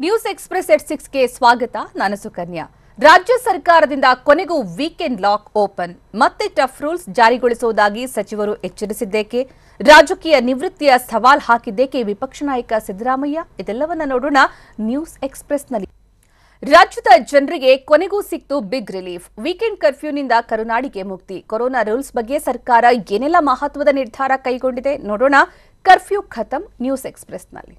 News express ಎಟ್ 6 ಗೆ ಸ್ವಾಗತ. ನಾನು ಸುಕನ್ಯಾ. ರಾಜ್ಯ ಸರ್ಕಾರದಿಂದ ಕೊನೆಗೂ ವೀಕೆಂಡ್ ಲಾಕ್ ಓಪನ್. ಮತ್ತೆ ಟಫ್ ರೂಲ್ಸ್ ಜಾರಿಗೊಳಿಸುವುದಾಗಿ ಸಚಿವರು ಎಚ್ಚರಿಸಿದ್ದೇಕೆ? ರಾಜಕೀಯ ನಿವೃತ್ತಿಯ ಸವಾಲ್ ಹಾಕಿದ್ದೇಕೆ ವಿಪಕ್ಷ ನಾಯಕ ಸಿದ್ದರಾಮಯ್ಯ? ಇದೆಲ್ಲವನ್ನ ನೋಡೋಣ ನ್ಯೂಸ್ ಎಕ್ಸ್‌ಪ್ರೆಸ್‌ನಲ್ಲಿ. ರಾಜ್ಯದ ಜನರಿಗೆ ಕೊನೆಗೂ ಸಿಕ್ತು ಬಿಗ್ ರಿಲೀಫ್. ವೀಕೆಂಡ್ ಕರ್ಫ್ಯೂನಿಂದ ಕರುನಾಡಿಗೆ ಮುಕ್ತಿ. ಕೊರೋನಾ ರೂಲ್ಸ್ ಬಗ್ಗೆ ಸರ್ಕಾರ ಏನೆಲ್ಲ ಮಹತ್ವದ ನಿರ್ಧಾರ ಕೈಗೊಂಡಿದೆ ನೋಡೋಣ. ಕರ್ಫ್ಯೂ ಖತಮ್ ನ್ಯೂಸ್ ಎಕ್ಸ್‌ಪ್ರೆಸ್‌ನಲ್ಲಿ.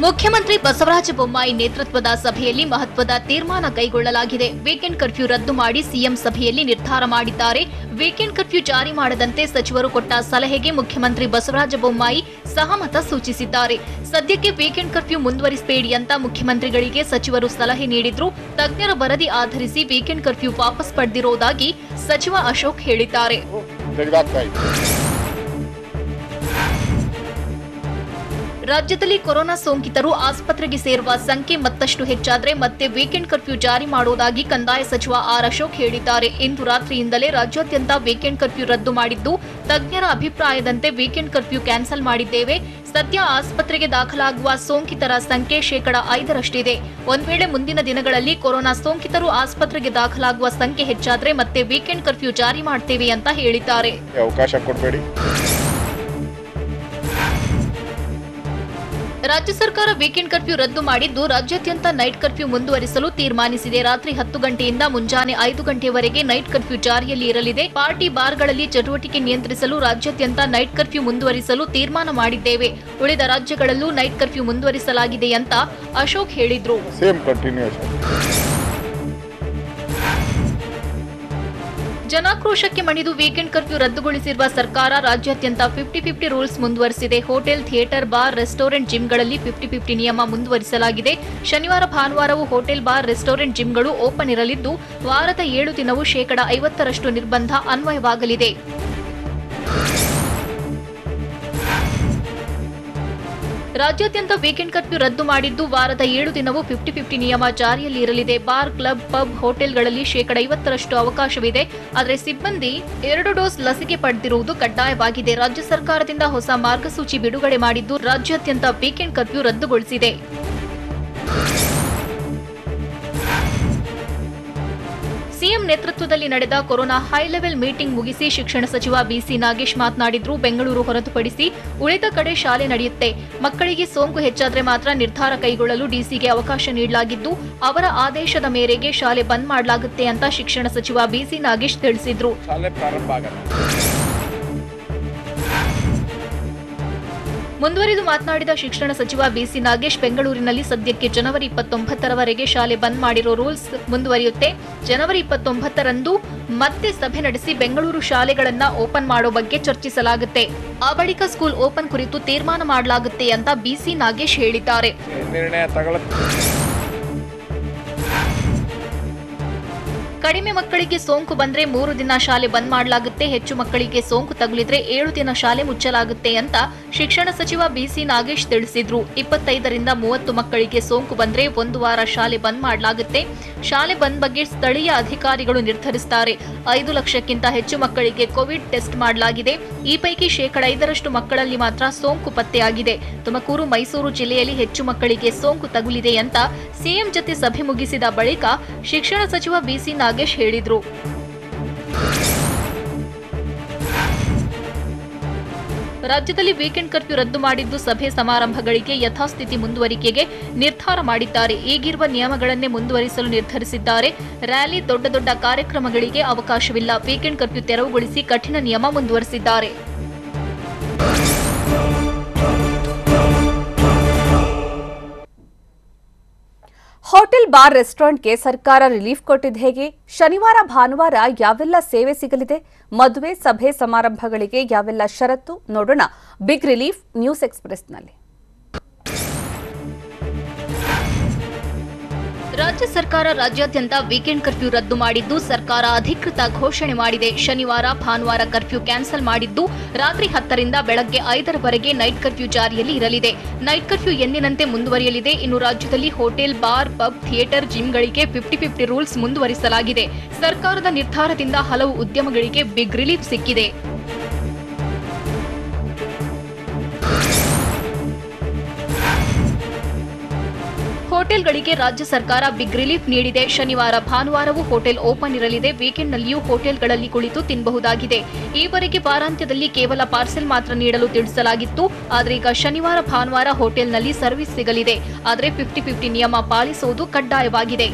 ಮುಖ್ಯಮಂತ್ರಿ ಬಸವರಾಜ ಬೊಮ್ಮಾಯಿ ನೇತೃತ್ವದ ಸಭೆಯಲ್ಲಿ ಮಹತ್ವದ ತೀರ್ಮಾನ ಕೈಗೊಳ್ಳಲಾಗಿದೆ. ವೀಕೆಂಡ್ ಕರ್ಫ್ಯೂ ರದ್ದು ಮಾಡಿ ಸಿಎಂ ಸಭೆಯಲ್ಲಿ ನಿರ್ಧಾರ ಮಾಡಿದ್ದಾರೆ. ವೀಕೆಂಡ್ ಕರ್ಫ್ಯೂ ಜಾರಿ ಮಾಡದಂತೆ ಸಚಿವರು ಕೊಟ್ಟ ಸಲಹೆಗೆ ಮುಖ್ಯಮಂತ್ರಿ ಬಸವರಾಜ ಬೊಮ್ಮಾಯಿ ಸಹಮತ ಸೂಚಿಸಿದ್ದಾರೆ. ಸದ್ಯಕ್ಕೆ ವೀಕೆಂಡ್ ಕರ್ಫ್ಯೂ ಮುಂದುವರಿಸಬೇಡಿ ಅಂತ ಮುಖ್ಯಮಂತ್ರಿಗಳಿಗೆ ಸಚಿವರು ಸಲಹೆ ನೀಡಿದ್ರು. ತಜ್ಞರ ವರದಿ ಆಧರಿಸಿ ವೀಕೆಂಡ್ ಕರ್ಫ್ಯೂ ವಾಪಸ್ ಪಡೆದಿರುವುದಾಗಿ ಸಚಿವ ಅಶೋಕ್ ಹೇಳಿದ್ದಾರೆ. ರಾಜ್ಯದಲ್ಲಿ ಕೊರೋನಾ ಸೋಂಕಿತರು ಆಸ್ಪತ್ರೆಗೆ ಸೇರುವ ಸಂಖ್ಯೆ ಮತ್ತಷ್ಟು ಹೆಚ್ಚಾದರೆ ಮತ್ತೆ ವೀಕೆಂಡ್ ಕರ್ಫ್ಯೂ ಜಾರಿ ಮಾಡುವುದಾಗಿ ಕಂದಾಯ ಸಚಿವ ಆರ್ ಅಶೋಕ್ ಹೇಳಿದ್ದಾರೆ. ಇಂದು ರಾತ್ರಿಯಿಂದಲೇ ರಾಜ್ಯಾದ್ಯಂತ ವೀಕೆಂಡ್ ಕರ್ಫ್ಯೂ ರದ್ದು ಮಾಡಿದ್ದು, ತಜ್ಞರ ಅಭಿಪ್ರಾಯದಂತೆ ವೀಕೆಂಡ್ ಕರ್ಫ್ಯೂ ಕ್ಯಾನ್ಸಲ್ ಮಾಡಿದ್ದೇವೆ. ಸದ್ಯ ಆಸ್ಪತ್ರೆಗೆ ದಾಖಲಾಗುವ ಸೋಂಕಿತರ ಸಂಖ್ಯೆ 5% ಒಂದ್ ವೇಳೆ ಮುಂದಿನ ದಿನಗಳಲ್ಲಿ ಕೊರೋನಾ ಸೋಂಕಿತರು ಆಸ್ಪತ್ರೆಗೆ ದಾಖಲಾಗುವ ಸಂಖ್ಯೆ ಹೆಚ್ಚಾದರೆ ಮತ್ತೆ ವೀಕೆಂಡ್ ಕರ್ಫ್ಯೂ ಜಾರಿ ಮಾಡ್ತೇವೆ ಅಂತ ಹೇಳಿದ್ದಾರೆ. ರಾಜ್ಯ ಸರ್ಕಾರ ವೀಕೆಂಡ್ ಕರ್ಫ್ಯೂ ರದ್ದು ಮಾಡಿದ್ದು, ರಾಜ್ಯಾದ್ಯಂತ ನೈಟ್ ಕರ್ಫ್ಯೂ ಮುಂದುವರಿಸಲು ತೀರ್ಮಾನಿಸಿದೆ. ರಾತ್ರಿ 10 ಗಂಟೆಯಿಂದ ಮುಂಜಾನೆ 5 ಗಂಟೆವರೆಗೆ ನೈಟ್ ಕರ್ಫ್ಯೂ ಜಾರಿಯಲ್ಲಿ ಇರಲಿದೆ. ಪಾರ್ಟಿ ಬಾರ್ಗಳಲ್ಲಿ ಚಟುವಟಿಕೆ ನಿಯಂತ್ರಿಸಲು ರಾಜ್ಯಾದ್ಯಂತ ನೈಟ್ ಕರ್ಫ್ಯೂ ಮುಂದುವರಿಸಲು ತೀರ್ಮಾನ ಮಾಡಿದ್ದೇವೆ. ಉಳಿದ ರಾಜ್ಯಗಳಲ್ಲೂ ನೈಟ್ ಕರ್ಫ್ಯೂ ಮುಂದುವರಿಸಲಾಗಿದೆ ಅಂತ ಅಶೋಕ್ ಹೇಳಿದ್ರು. ಜನಾಕ್ರೋಶಕ್ಕೆ ಮಣಿದು ವೀಕೆಂಡ್ ಕರ್ಫ್ಯೂ ರದ್ದುಗೊಳಿಸಿರುವ ಸರ್ಕಾರ ರಾಜ್ಯಾದ್ಯಂತ 50-50 ರೂಲ್ಸ್ ಮುಂದುವರಿಸಿದೆ. ಹೋಟೆಲ್, ಥಿಯೇಟರ್, ಬಾರ್, ರೆಸ್ಟೋರೆಂಟ್, ಜಿಮ್ಗಳಲ್ಲಿ 50-50 ನಿಯಮ ಮುಂದುವರಿಸಲಾಗಿದೆ. ಶನಿವಾರ, ಭಾನುವಾರವೂ ಹೋಟೆಲ್, ಬಾರ್, ರೆಸ್ಟೋರೆಂಟ್, ಜಿಮ್ಗಳು ಓಪನ್ ಇರಲಿದ್ದು, ವಾರದ 7 ದಿನವೂ 50% ನಿರ್ಬಂಧ ಅನ್ವಯವಾಗಲಿದೆ. ರಾಜ್ಯಾದ್ಯಂತ ವೀಕೆಂಡ್ ಕರ್ಫ್ಯೂ ರದ್ದು ಮಾಡಿದ್ದು, ವಾರದ 7 ದಿನವೂ 50-50 ನಿಯಮ ಜಾರಿಯಲ್ಲಿ ಇರಲಿದೆ. ಬಾರ್, ಕ್ಲಬ್, ಪಬ್, ಹೋಟೆಲ್ಗಳಲ್ಲಿ 50% ಅವಕಾಶವಿದೆ. ಆದರೆ ಸಿಬ್ಬಂದಿ 2 ಡೋಸ್ ಲಸಿಕೆ ಪಡೆದಿರುವುದು ಕಡ್ಡಾಯವಾಗಿದೆ. ರಾಜ್ಯ ಸರ್ಕಾರದಿಂದ ಹೊಸ ಮಾರ್ಗಸೂಚಿ ಬಿಡುಗಡೆ ಮಾಡಿದ್ದು, ರಾಜ್ಯಾದ್ಯಂತ ವೀಕೆಂಡ್ ಕರ್ಫ್ಯೂ ರದ್ದುಗೊಳಿಸಿದೆ. ಸಿಎಂ ನೇತೃತ್ವದಲ್ಲಿ ನಡೆದ ಕೊರೋನಾ ಹೈ ಲೆವೆಲ್ ಮೀಟಿಂಗ್ ಮುಗಿಸಿ ಶಿಕ್ಷಣ ಸಚಿವ ಬಿಸಿ ನಾಗೇಶ್ ಮಾತನಾಡಿದ್ರು. ಬೆಂಗಳೂರು ಹೊರತುಪಡಿಸಿ ಉಳಿದ ಕಡೆ ಶಾಲೆ ನಡೆಯುತ್ತೆ. ಮಕ್ಕಳಿಗೆ ಸೋಂಕು ಹೆಚ್ಚಾದರೆ ಮಾತ್ರ ನಿರ್ಧಾರ ಕೈಗೊಳ್ಳಲು ಡಿಸಿಗೆ ಅವಕಾಶ ನೀಡಲಾಗಿದ್ದು, ಅವರ ಆದೇಶದ ಮೇರೆಗೆ ಶಾಲೆ ಬಂದ್ ಮಾಡಲಾಗುತ್ತೆ ಅಂತ ಶಿಕ್ಷಣ ಸಚಿವ ಬಿಸಿ ನಾಗೇಶ್ ತಿಳಿಸಿದ್ರು. ಮುಂದುವರಿದು ಮಾತನಾಡಿದ ಶಿಕ್ಷಣ ಸಚಿವ ಬಿಸಿ ನಾಗೇಶ್, ಬೆಂಗಳೂರಿನಲ್ಲಿ ಸದ್ಯಕ್ಕೆ ಜನವರಿ 29ರವರೆಗೆ ಶಾಲೆ ಬಂದ್ ಮಾಡಿರೋ ರೂಲ್ಸ್ ಮುಂದುವರಿಯುತ್ತೆ. ಜನವರಿ 29ರಂದು ಮತ್ತೆ ಸಭೆ ನಡೆಸಿ ಬೆಂಗಳೂರು ಶಾಲೆಗಳನ್ನ ಓಪನ್ ಮಾಡೋ ಬಗ್ಗೆ ಚರ್ಚಿಸಲಾಗುತ್ತೆ. ಆ ಬಳಿಕ ಸ್ಕೂಲ್ ಓಪನ್ ಕುರಿತು ತೀರ್ಮಾನ ಮಾಡಲಾಗುತ್ತೆ ಅಂತ ಬಿಸಿ ನಾಗೇಶ್ ಹೇಳಿದ್ದಾರೆ. ಕಡಿಮೆ ಮಕ್ಕಳಿಗೆ ಸೋಂಕು ಬಂದ್ರೆ 3 ದಿನ ಶಾಲೆ ಬಂದ್ ಮಾಡಲಾಗುತ್ತೆ. ಹೆಚ್ಚು ಮಕ್ಕಳಿಗೆ ಸೋಂಕು ತಗುಲಿದ್ರೆ 7 ದಿನ ಶಾಲೆ ಮುಚ್ಚಲಾಗುತ್ತೆ ಅಂತ ಶಿಕ್ಷಣ ಸಚಿವ ಬಿಸಿ ನಾಗೇಶ್ ತಿಳಿಸಿದ್ರು. 25ರಿಂದ 30 ಮಕ್ಕಳಿಗೆ ಸೋಂಕು ಬಂದ್ರೆ 1 ವಾರ ಶಾಲೆ ಬಂದ್ ಮಾಡಲಾಗುತ್ತೆ. ಶಾಲೆ ಬಂದ್ ಬಗ್ಗೆ ಸ್ಥಳೀಯ ಅಧಿಕಾರಿಗಳು ನಿರ್ಧರಿಸುತ್ತಾರೆ. 5 ಲಕ್ಷಕ್ಕಿಂತ ಹೆಚ್ಚು ಮಕ್ಕಳಿಗೆ ಕೋವಿಡ್ ಟೆಸ್ಟ್ ಮಾಡಲಾಗಿದೆ. ಈ ಪೈಕಿ 5% ಮಕ್ಕಳಲ್ಲಿ ಮಾತ್ರ ಸೋಂಕು ಪತ್ತೆಯಾಗಿದೆ. ತುಮಕೂರು, ಮೈಸೂರು ಜಿಲ್ಲೆಯಲ್ಲಿ ಹೆಚ್ಚು ಮಕ್ಕಳಿಗೆ ಸೋಂಕು ತಗುಲಿದೆ ಅಂತ ಸಿಎಂ ಜೊತೆ ಸಭೆ ಮುಗಿಸಿದ ಬಳಿಕ ಶಿಕ್ಷಣ ಸಚಿವ ಬಿಸಿ ನಾಗೇಶ್ ಹೇಳಿದ್ರು. ರಾಜ್ಯದಲ್ಲಿ ವೀಕೆಂಡ್ ಕರ್ಫ್ಯೂ ರದ್ದು ಮಾಡಿದ್ದು, ಸಭೆ ಸಮಾರಂಭಗಳಿಗೆ ಯಥಾಸ್ಥಿತಿ ಮುಂದುವರಿಕೆಗೆ ನಿರ್ಧಾರ ಮಾಡಿದ್ದಾರೆ. ಈಗಿರುವ ನಿಯಮಗಳನ್ನೇ ಮುಂದುವರಿಸಲು ನಿರ್ಧರಿಸಿದ್ದಾರೆ. ರ್ಯಾಲಿ, ದೊಡ್ಡ ಕಾರ್ಯಕ್ರಮಗಳಿಗೆ ಅವಕಾಶವಿಲ್ಲ. ವೀಕೆಂಡ್ ಕರ್ಫ್ಯೂ ತೆರವುಗೊಳಿಸಿ ಕಠಿಣ ನಿಯಮ ಮುಂದುವರಿಸಿದ್ದಾರೆ. ಹೋಟೆಲ್, ಬಾರ್, ರೆಸ್ಟೋರೆಂಟ್ಗೆ ಸರ್ಕಾರ ರಿಲೀಫ್ ಕೊಟ್ಟಿದ್ದು ಹೇಗೆ? ಶನಿವಾರ, ಭಾನುವಾರ ಯಾವೆಲ್ಲ ಸೇವೆ ಸಿಗಲಿದೆ? ಮದುವೆ, ಸಭೆ, ಸಮಾರಂಭಗಳಿಗೆ ಯಾವೆಲ್ಲ ಷರತ್ತು? ನೋಡೋಣ ಬಿಗ್ ರಿಲೀಫ್ ನ್ಯೂಸ್ ಎಕ್ಸ್‌ಪ್ರೆಸ್‌ನಲ್ಲಿ. ರಾಜ್ಯ ಸರ್ಕಾರ ರಾಜ್ಯಾದ್ಯಂತ ವೀಕೆಂಡ್ ಕರ್ಫ್ಯೂ ರದ್ದು ಮಾಡಿದ್ದು, ಸರ್ಕಾರ ಅಧಿಕೃತ ಘೋಷಣೆ ಮಾಡಿದೆ. ಶನಿವಾರ, ಭಾನುವಾರ ಕರ್ಫ್ಯೂ ಕ್ಯಾನ್ಸಲ್ ಮಾಡಿದ್ದು, ರಾತ್ರಿ 10ರಿಂದ ಬೆಳಗ್ಗೆ 5ರವರೆಗೆ ನೈಟ್ ಕರ್ಫ್ಯೂ ಜಾರಿಯಲ್ಲಿ ಇರಲಿದೆ. ನೈಟ್ ಕರ್ಫ್ಯೂ ಎಂದಿನಂತೆ ಮುಂದುವರಿಯಲಿದೆ. ಇನ್ನು ರಾಜ್ಯದಲ್ಲಿ ಹೋಟೆಲ್, ಬಾರ್, ಪಬ್, ಥಿಯೇಟರ್, ಜಿಮ್ಗಳಿಗೆ 50-50 ರೂಲ್ಸ್ ಮುಂದುವರಿಸಲಾಗಿದೆ. ಸರ್ಕಾರದ ನಿರ್ಧಾರದಿಂದ ಹಲವು ಉದ್ಯಮಗಳಿಗೆ ಬಿಗ್ ರಿಲೀಫ್ ಸಿಕ್ಕಿದೆ. ಹೋಟೆಲ್ಗಳಿಗೆ ರಾಜ್ಯ ಸರ್ಕಾರ ಬಿಗ್ ರಿಲೀಫ್ ನೀಡಿದೆ. ಶನಿವಾರ ಭಾನುವಾರವೂ ಹೋಟೆಲ್ ಓಪನ್ ಇರಲಿದೆ. ವೀಕೆಂಡ್ನಲ್ಲಿಯೂ ಹೋಟೆಲ್ಗಳಲ್ಲಿ ಕುಳಿತು ತಿನ್ನಬಹುದಾಗಿದೆ. ಈವರೆಗೆ ವಾರಾಂತ್ಯದಲ್ಲಿ ಕೇವಲ ಪಾರ್ಸೆಲ್ ಮಾತ್ರ ನೀಡಲು ತಿಳಿಸಲಾಗಿತ್ತು. ಆದರೆ ಈಗ ಶನಿವಾರ ಭಾನುವಾರ ಹೋಟೆಲ್ನಲ್ಲಿ ಸರ್ವಿಸ್ ಸಿಗಲಿದೆ. ಆದರೆ 50-50 ನಿಯಮ ಪಾಲಿಸುವುದು ಕಡ್ಡಾಯವಾಗಿದೆ.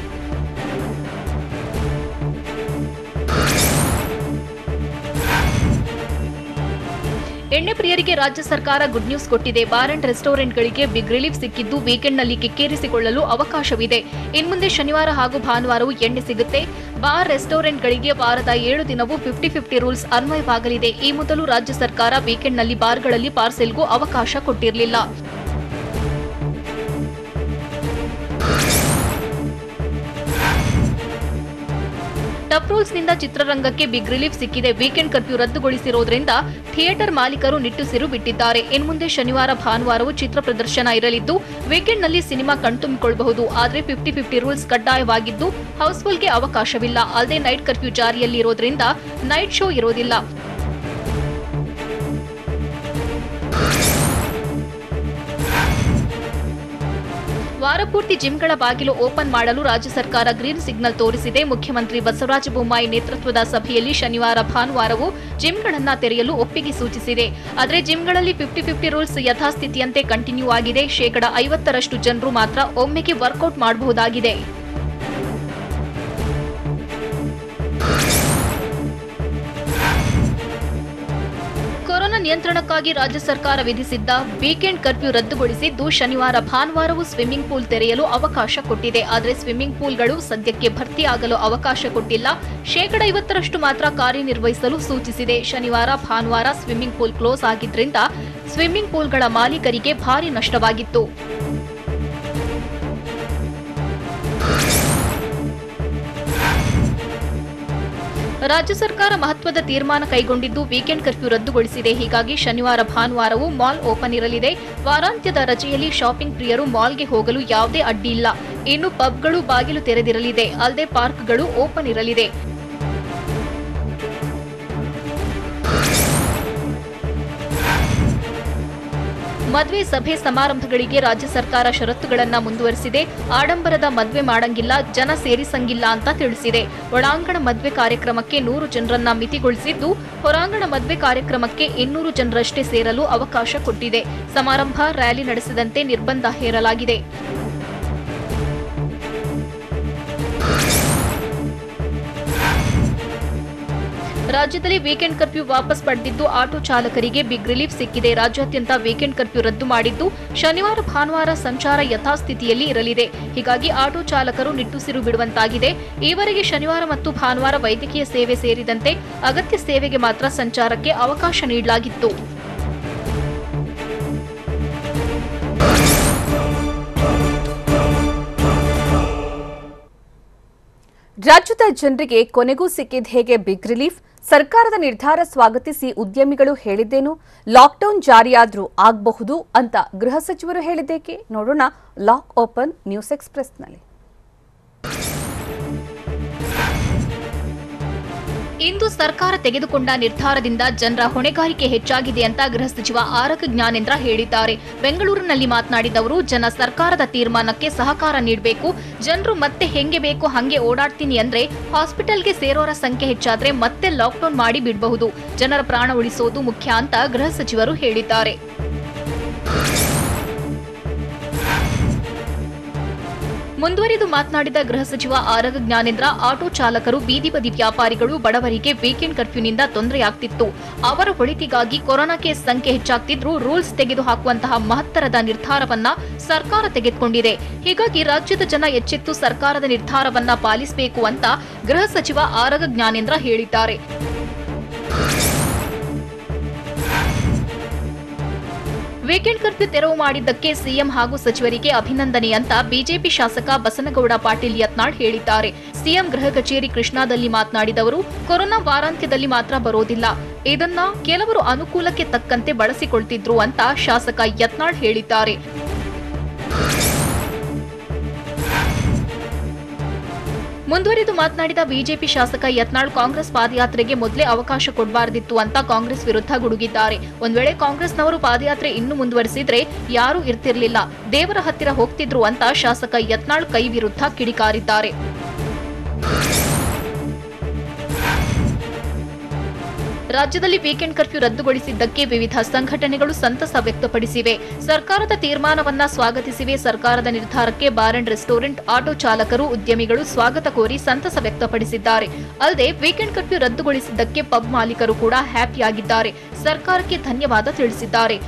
ಎಣ್ಣೆ ಪ್ರಿಯರಿಗೆ ರಾಜ್ಯ ಸರ್ಕಾರ ಗುಡ್ ನ್ಯೂಸ್ ಕೊಟ್ಟಿದೆ. ಬಾರ್ ಅಂಡ್ ರೆಸ್ಟೋರೆಂಟ್ಗಳಿಗೆ ಬಿಗ್ ರಿಲೀಫ್ ಸಿಕ್ಕಿದ್ದು ವೀಕೆಂಡ್ನಲ್ಲಿ ಕಿಕ್ಕೇರಿಸಿಕೊಳ್ಳಲು ಅವಕಾಶವಿದೆ. ಇನ್ಮುಂದೆ ಶನಿವಾರ ಹಾಗೂ ಭಾನುವಾರವೂ ಎಣ್ಣೆ ಸಿಗುತ್ತೆ. ಬಾರ್ ರೆಸ್ಟೋರೆಂಟ್ಗಳಿಗೆ ವಾರದ 7 ದಿನವೂ 50-50 ರೂಲ್ಸ್ ಅನ್ವಯವಾಗಲಿದೆ. ಈ ಮೊದಲು ರಾಜ್ಯ ಸರ್ಕಾರ ವೀಕೆಂಡ್ನಲ್ಲಿ ಬಾರ್ಗಳಲ್ಲಿ ಪಾರ್ಸೆಲ್ಗೂ ಅವಕಾಶ ಕೊಟ್ಟಿರಲಿಲ್ಲ. ಟಫ್ ರೂಲ್ಸ್ನಿಂದ ಚಿತ್ರರಂಗಕ್ಕೆ ಬಿಗ್ ರಿಲೀಫ್ ಸಿಕ್ಕಿದೆ. ವೀಕೆಂಡ್ ಕರ್ಫ್ಯೂ ರದ್ದುಗೊಳಿಸಿರೋದ್ರಿಂದ ಥಿಯೇಟರ್ ಮಾಲೀಕರು ನಿಟ್ಟುಸಿರು ಬಿಟ್ಟಿದ್ದಾರೆ. ಇನ್ಮುಂದೆ ಶನಿವಾರ ಭಾನುವಾರವೂ ಚಿತ್ರ ಪ್ರದರ್ಶನ ಇರಲಿದ್ದು ವೀಕೆಂಡ್ನಲ್ಲಿ ಸಿನಿಮಾ ಕಣ್ತುಂಬಿಕೊಳ್ಳಬಹುದು. ಆದರೆ 50-50 ರೂಲ್ಸ್ ಕಡ್ಡಾಯವಾಗಿದ್ದು ಹೌಸ್ಫುಲ್ಗೆ ಅವಕಾಶವಿಲ್ಲ. ಅಲ್ಲದೆ ನೈಟ್ ಕರ್ಫ್ಯೂ ಜಾರಿಯಲ್ಲಿರೋದ್ರಿಂದ ನೈಟ್ ಶೋ ಇರೋದಿಲ್ಲ. ವಾರಪೂರ್ತಿ ಜಿಮ್ಗಳ ಬಾಗಿಲು ಓಪನ್ ಮಾಡಲು ರಾಜ್ಯ ಸರ್ಕಾರ ಗ್ರೀನ್ ಸಿಗ್ನಲ್ ತೋರಿಸಿದೆ. ಮುಖ್ಯಮಂತ್ರಿ ಬಸವರಾಜ ಬೊಮ್ಮಾಯಿ ನೇತೃತ್ವದ ಸಭೆಯಲ್ಲಿ ಶನಿವಾರ ಭಾನುವಾರವೂ ಜಿಮ್ಗಳನ್ನು ತೆರೆಯಲು ಒಪ್ಪಿಗೆ ಸೂಚಿಸಿದೆ. ಆದರೆ ಜಿಮ್ಗಳಲ್ಲಿ 50-50 ರೂಲ್ಸ್ ಯಥಾಸ್ಥಿತಿಯಂತೆ ಕಂಟಿನ್ಯೂ ಆಗಿದೆ. 50% ಜನರು ಮಾತ್ರ ಒಮ್ಮೆಗೆ ವರ್ಕೌಟ್ ಮಾಡಬಹುದಾಗಿದೆ. ಕೊರೋನಾ ನಿಯಂತ್ರಣಕ್ಕಾಗಿ ರಾಜ್ಯ ಸರ್ಕಾರ ವಿಧಿಸಿದ್ದ ವೀಕೆಂಡ್ ಕರ್ಫ್ಯೂ ರದ್ದುಗೊಳಿಸಿದ್ದು ಶನಿವಾರ ಭಾನುವಾರವೂ ಸ್ವಿಮ್ಮಿಂಗ್ ಪೂಲ್ ತೆರೆಯಲು ಅವಕಾಶ ಕೊಟ್ಟಿದೆ. ಆದರೆ ಸ್ವಿಮ್ಮಿಂಗ್ ಪೂಲ್ಗಳು ಸದ್ಯಕ್ಕೆ ಭರ್ತಿಯಾಗಲು ಅವಕಾಶ ಕೊಟ್ಟಿಲ್ಲ. 50% ಮಾತ್ರ ಕಾರ್ಯನಿರ್ವಹಿಸಲು ಸೂಚಿಸಿದೆ. ಶನಿವಾರ ಭಾನುವಾರ ಸ್ವಿಮ್ಮಿಂಗ್ ಪೂಲ್ ಕ್ಲೋಸ್ ಆಗಿದ್ರಿಂದ ಸ್ವಿಮ್ಮಿಂಗ್ ಪೂಲ್ಗಳ ಮಾಲೀಕರಿಗೆ ಭಾರಿ ನಷ್ಟವಾಗಿತ್ತು. ರಾಜ್ಯ ಸರ್ಕಾರ ಮಹತ್ವದ ತೀರ್ಮಾನ ಕೈಗೊಂಡಿದ್ದು ವೀಕೆಂಡ್ ಕರ್ಫ್ಯೂ ರದ್ದುಗೊಳಿಸಿದೆ. ಹೀಗಾಗಿ ಶನಿವಾರ ಭಾನುವಾರವೂ ಮಾಲ್ ಓಪನ್ ಇರಲಿದೆ. ವಾರಾಂತ್ಯದ ರಜೆಯಲ್ಲಿ ಶಾಪಿಂಗ್ ಪ್ರಿಯರು ಮಾಲ್ಗೆ ಹೋಗಲು ಯಾವುದೇ ಅಡ್ಡಿ ಇಲ್ಲ. ಇನ್ನು ಪಬ್ಗಳು ಬಾಗಿಲು ತೆರೆದಿರಲಿದೆ. ಅಲ್ಲದೆ ಪಾರ್ಕ್ಗಳು ಓಪನ್ ಇರಲಿದೆ. ಮದುವೆ ಸಭೆ ಸಮಾರಂಭಗಳಿಗೆ ರಾಜ್ಯ ಸರ್ಕಾರ ಷರತ್ತುಗಳನ್ನು ಮುಂದುವರೆಸಿದೆ. ಆಡಂಬರದ ಮದುವೆ ಮಾಡಂಗಿಲ್ಲ, ಜನ ಸೇರಿಸಂಗಿಲ್ಲ ಅಂತ ತಿಳಿಸಿದೆ. ಒಳಾಂಗಣ ಮದುವೆ ಕಾರ್ಯಕ್ರಮಕ್ಕೆ 100 ಜನರನ್ನ ಮಿತಿಗೊಳಿಸಿದ್ದು ಹೊರಾಂಗಣ ಮದುವೆ ಕಾರ್ಯಕ್ರಮಕ್ಕೆ 200 ಜನರಷ್ಟೇ ಸೇರಲು ಅವಕಾಶ ಕೊಟ್ಟಿದೆ. ಸಮಾರಂಭ, ರ್ಯಾಲಿ ನಡೆಸದಂತೆ ನಿರ್ಬಂಧ ಹೇರಲಾಗಿದೆ. ರಾಜ್ಯದಲ್ಲಿ ವೀಕೆಂಡ್ ಕರ್ಫ್ಯೂ ವಾಪಸ್ ಪಡೆದಿದ್ದು ಆಟೋ ಚಾಲಕರಿಗೆ ಬಿಗ್ ರಿಲೀಫ್ ಸಿಕ್ಕಿದೆ. ರಾಜ್ಯಾದ್ಯಂತ ವೀಕೆಂಡ್ ಕರ್ಫ್ಯೂ ರದ್ದು ಮಾಡಿದ್ದು ಶನಿವಾರ ಭಾನುವಾರ ಸಂಚಾರ ಯಥಾಸ್ಥಿತಿಯಲ್ಲಿ ಇರಲಿದೆ. ಹೀಗಾಗಿ ಆಟೋ ಚಾಲಕರು ನಿಟ್ಟುಸಿರು ಬಿಡುವಂತಾಗಿದೆ. ಈವರೆಗೆ ಶನಿವಾರ ಮತ್ತು ಭಾನುವಾರ ವೈದ್ಯಕೀಯ ಸೇವೆ ಸೇರಿದಂತೆ ಅಗತ್ಯ ಸೇವೆಗೆ ಮಾತ್ರ ಸಂಚಾರಕ್ಕೆ ಅವಕಾಶ ನೀಡಲಾಗಿತ್ತು. ರಾಜ್ಯದ ಜನರಿಗೆ ಕೊನೆಗೂ ಸಿಕ್ಕಿದ ಹೇಗೆ ಬಿಗ್ ರಿಲೀಫ್? ಸರ್ಕಾರದ ನಿರ್ಧಾರ ಸ್ವಾಗತಿಸಿ ಉದ್ಯಮಿಗಳು ಹೇಳಿದ್ದೇನು? ಲಾಕ್ಡೌನ್ ಜಾರಿಯಾದ್ರೂ ಆಗಬಹುದು ಅಂತ ಗೃಹ ಸಚಿವರು ಹೇಳಿದ್ದೇಕೆ? ನೋಡೋಣ ಲಾಕ್ ಓಪನ್ ನ್ಯೂಸ್ ಎಕ್ಸ್‌ಪ್ರೆಸ್‌ನಲ್ಲಿ. ಇಂದು ಸರ್ಕಾರ ತೆಗೆದುಕೊಂಡ ನಿರ್ಧಾರದಿಂದ ಜನರ ಹೊಣೆಗಾರಿಕೆ ಹೆಚ್ಚಾಗಿದೆ ಅಂತ ಗೃಹ ಸಚಿವ ಆರಗ ಜ್ಞಾನೇಂದ್ರ ಹೇಳಿದ್ದಾರೆ. ಬೆಂಗಳೂರಿನಲ್ಲಿ ಮಾತನಾಡಿದ ಅವರು, ಜನ ಸರ್ಕಾರದ ತೀರ್ಮಾನಕ್ಕೆ ಸಹಕಾರ ನೀಡಬೇಕು. ಜನರು ಮತ್ತೆ ಹೆಂಗೆ ಬೇಕು ಹಂಗೆ ಓಡಾಡ್ತೀನಿ ಅಂದ್ರೆ ಹಾಸ್ಪಿಟಲ್ಗೆ ಸೇರೋರ ಸಂಖ್ಯೆ ಹೆಚ್ಚಾದ್ರೆ ಮತ್ತೆ ಲಾಕ್ಡೌನ್ ಮಾಡಿ ಬಿಡಬಹುದು. ಜನರ ಪ್ರಾಣ ಉಳಿಸೋದು ಮುಖ್ಯ ಅಂತ ಗೃಹ ಸಚಿವರು ಹೇಳಿದ್ದಾರೆ. ಮುಂದುವರಿದು ಮಾತನಾಡಿದ ಗೃಹ ಸಚಿವ ಆರಗ ಜ್ಞಾನೇಂದ್ರ, ಆಟೋ ಚಾಲಕರು, ಬೀದಿ ಬದಿ ವ್ಯಾಪಾರಿಗಳು, ಬಡವರಿಗೆ ವೀಕೆಂಡ್ ಕರ್ಫ್ಯೂನಿಂದ ತೊಂದರೆಯಾಗ್ತಿತ್ತು. ಅವರ ಒಳಿತಿಗಾಗಿ ಕೊರೋನಾ ಕೇಸ್ ಸಂಖ್ಯೆ ಹೆಚ್ಚಾಗ್ತಿದ್ರು ರೂಲ್ಸ್ ತೆಗೆದು ಹಾಕುವಂತಹ ಮಹತ್ತರದ ನಿರ್ಧಾರವನ್ನ ಸರ್ಕಾರ ತೆಗೆದುಕೊಂಡಿದೆ. ಹೀಗಾಗಿ ರಾಜ್ಯದ ಜನ ಎಚ್ಚೆತ್ತು ಸರ್ಕಾರದ ನಿರ್ಧಾರವನ್ನ ಪಾಲಿಸಬೇಕು ಅಂತ ಗೃಹ ಸಚಿವ ಆರಗ ಜ್ಞಾನೇಂದ್ರ ಹೇಳಿದ್ದಾರೆ. ವೀಕೆಂಡ್ ಕರ್ಫ್ಯೂ ತೆರವು ಮಾಡಿದ್ದಕ್ಕೆ ಸಿಎಂ ಹಾಗೂ ಸಚಿವರಿಗೆ ಅಭಿನಂದನೆ ಅಂತ ಬಿಜೆಪಿ ಶಾಸಕ ಬಸನಗೌಡ ಪಾಟೀಲ್ ಯತ್ನಾಳ್ ಹೇಳಿದ್ದಾರೆ. ಸಿಎಂ ಗೃಹ ಕಚೇರಿ ಕೃಷ್ಣಾದಲ್ಲಿ ಮಾತನಾಡಿದವರು, ಕೊರೋನಾ ವಾರಾಂತ್ಯದಲ್ಲಿ ಮಾತ್ರ ಬರೋದಿಲ್ಲ, ಇದನ್ನ ಕೆಲವರು ಅನುಕೂಲಕ್ಕೆ ತಕ್ಕಂತೆ ಬಳಸಿಕೊಳ್ತಿದ್ರು ಅಂತ ಶಾಸಕ ಯತ್ನಾಳ್ ಹೇಳಿದ್ದಾರೆ. ಮುಂದುವರಿದು ಮಾತನಾಡಿದ ಬಿಜೆಪಿ ಶಾಸಕ ಯತ್ನಾಳ್, ಕಾಂಗ್ರೆಸ್ ಪಾದಯಾತ್ರೆಗೆ ಮೊದಲೇ ಅವಕಾಶ ಕೊಡಬಾರದಿತ್ತು ಅಂತ ಕಾಂಗ್ರೆಸ್ ವಿರುದ್ಧ ಗುಡುಗಿದ್ದಾರೆ. ಒಂದ್ ವೇಳೆ ಕಾಂಗ್ರೆಸ್ನವರು ಪಾದಯಾತ್ರೆ ಇನ್ನೂ ಮುಂದುವರಿಸಿದ್ರೆ ಯಾರೂ ಇರ್ತಿರ್ಲಿಲ್ಲ, ದೇವರ ಹತ್ತಿರ ಹೋಗ್ತಿದ್ರು ಅಂತ ಶಾಸಕ ಯತ್ನಾಳ್ ಕೈ ವಿರುದ್ಧ ಕಿಡಿಕಾರಿದ್ದಾರೆ. ರಾಜ್ಯದಲ್ಲಿ ವೀಕೆಂಡ್ ಕರ್ಫ್ಯೂ ರದ್ದುಗೊಳಿಸಿದ್ದಕ್ಕೆ ವಿವಿಧ ಸಂಘಟನೆಗಳು ಸಂತಸ ವ್ಯಕ್ತಪಡಿಸಿವೆ. ಸರ್ಕಾರದ ತೀರ್ಮಾನವನ್ನ ಸ್ವಾಗತಿಸಿವೆ. ಸರ್ಕಾರದ ನಿರ್ಧಾರಕ್ಕೆ ಬಾರ್ ಅಂಡ್ ರೆಸ್ಟೋರೆಂಟ್, ಆಟೋ ಚಾಲಕರು, ಉದ್ಯಮಿಗಳು ಸ್ವಾಗತ ಕೋರಿ ಸಂತಸ ವ್ಯಕ್ತಪಡಿಸಿದ್ದಾರೆ. ಅಲ್ಲದೆ ವೀಕೆಂಡ್ ಕರ್ಫ್ಯೂ ರದ್ದುಗೊಳಿಸಿದ್ದಕ್ಕೆ ಪಬ್ ಮಾಲೀಕರು ಕೂಡ ಹ್ಯಾಪಿಯಾಗಿದ್ದಾರೆ. ಸರ್ಕಾರಕ್ಕೆ ಧನ್ಯವಾದ ತಿಳಿಸಿದ್ದಾರೆ.